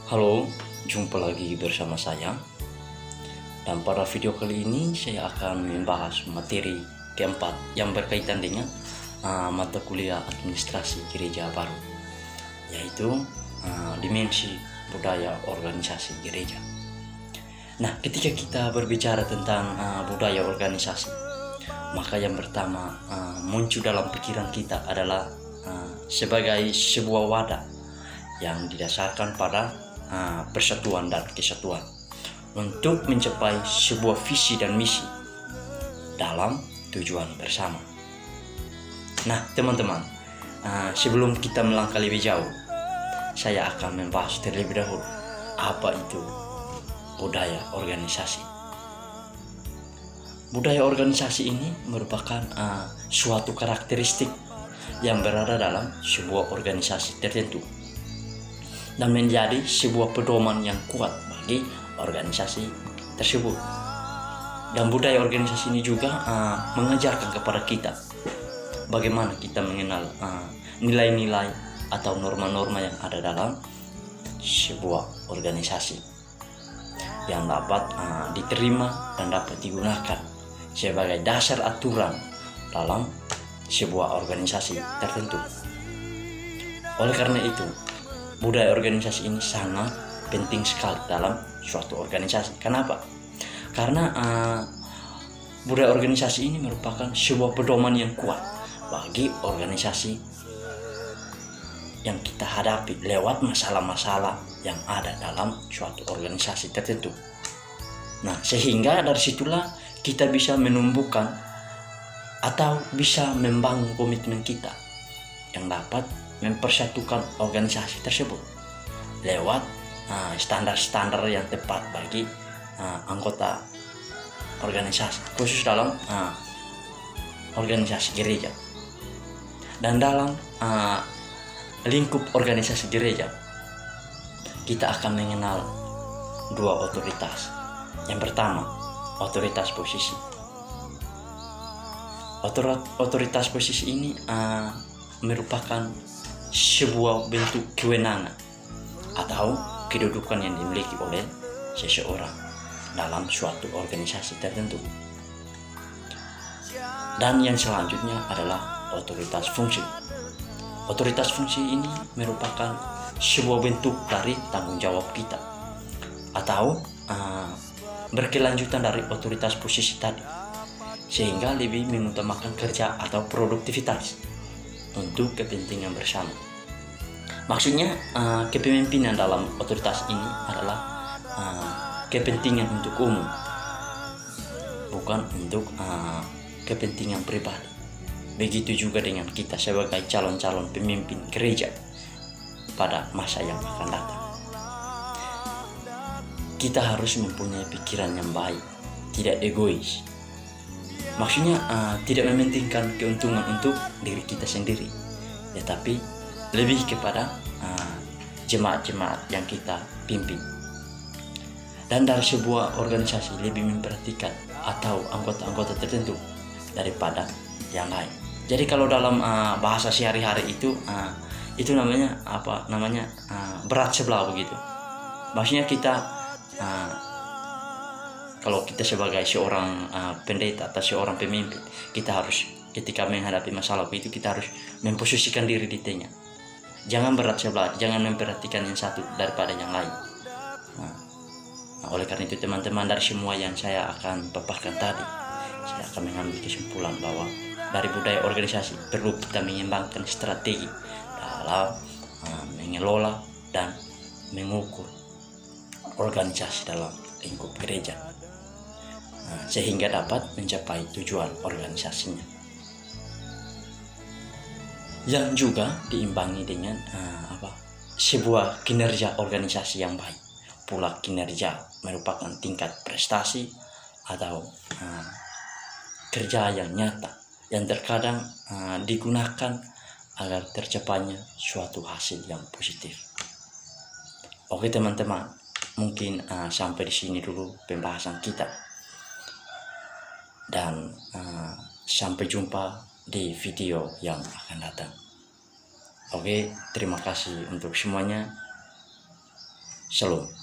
Halo, jumpa lagi bersama saya. Dan pada video kali ini saya akan membahas materi keempat yang berkaitan dengan mata kuliah administrasi gereja baru, yaitu dimensi budaya organisasi gereja. Nah, ketika kita berbicara tentang budaya organisasi, maka yang pertama muncul dalam pikiran kita adalah sebagai sebuah wadah yang didasarkan pada persatuan dan kesatuan untuk mencapai sebuah visi dan misi dalam tujuan bersama. Nah, teman-teman, sebelum kita melangkah lebih jauh, saya akan membahas terlebih dahulu apa itu budaya organisasi. Budaya organisasi ini merupakan suatu karakteristik yang berada dalam sebuah organisasi tertentu dan menjadi sebuah pedoman yang kuat bagi organisasi tersebut. Dan budaya organisasi ini juga mengajarkan kepada kita bagaimana kita mengenal nilai-nilai atau norma-norma yang ada dalam sebuah organisasi yang dapat diterima dan dapat digunakan sebagai dasar aturan dalam sebuah organisasi tertentu. Oleh karena itu, budaya organisasi ini sangat penting sekali dalam suatu organisasi. Kenapa? Karena budaya organisasi ini merupakan sebuah pedoman yang kuat bagi organisasi yang kita hadapi lewat masalah-masalah yang ada dalam suatu organisasi tertentu. Nah, sehingga dari situlah kita bisa menumbuhkan atau bisa membangun komitmen kita yang dapat mempersatukan organisasi tersebut lewat standar-standar yang tepat bagi anggota organisasi, khusus dalam organisasi gereja. Dan dalam lingkup organisasi gereja, kita akan mengenal dua otoritas. Yang pertama, otoritas posisi. Otoritas posisi ini merupakan sebuah bentuk kewenangan atau kedudukan yang dimiliki oleh seseorang dalam suatu organisasi tertentu. Dan yang selanjutnya adalah otoritas fungsi. Otoritas fungsi ini merupakan sebuah bentuk dari tanggung jawab kita atau berkelanjutan dari otoritas posisi tadi, sehingga lebih mengutamakan kerja atau produktivitas untuk kepentingan bersama. Maksudnya kepemimpinan dalam otoritas ini adalah kepentingan untuk umum, bukan untuk kepentingan pribadi. Begitu juga dengan kita sebagai calon-calon pemimpin gereja pada masa yang akan datang. Kita harus mempunyai pikiran yang baik, tidak egois. Maksudnya tidak mementingkan keuntungan untuk diri kita sendiri, tetapi lebih kepada jemaat-jemaat yang kita pimpin. Dan dari sebuah organisasi lebih memperhatikan atau anggota-anggota tertentu daripada yang lain. Jadi kalau dalam bahasa sehari-hari itu namanya berat sebelah begitu. Maksudnya kita kalau kita sebagai seorang pendeta atau seorang pemimpin, kita harus ketika menghadapi masalah itu kita harus memposisikan diri di tengah. Jangan berat sebelah, jangan memperhatikan yang satu daripada yang lain. Oleh karena itu teman-teman, dari semua yang saya akan paparkan tadi, saya akan mengambil kesimpulan bahwa dari budaya organisasi perlu kita mengembangkan strategi dalam mengelola dan mengukur organisasi dalam lingkup gereja, sehingga dapat mencapai tujuan organisasinya, yang juga diimbangi dengan sebuah kinerja organisasi yang baik. Pula kinerja merupakan tingkat prestasi atau kerja yang nyata yang terkadang digunakan agar tercapainya suatu hasil yang positif. Oke teman-teman, mungkin sampai di sini dulu pembahasan kita, dan sampai jumpa di video yang akan datang. Oke, terima kasih untuk semuanya. Shalom.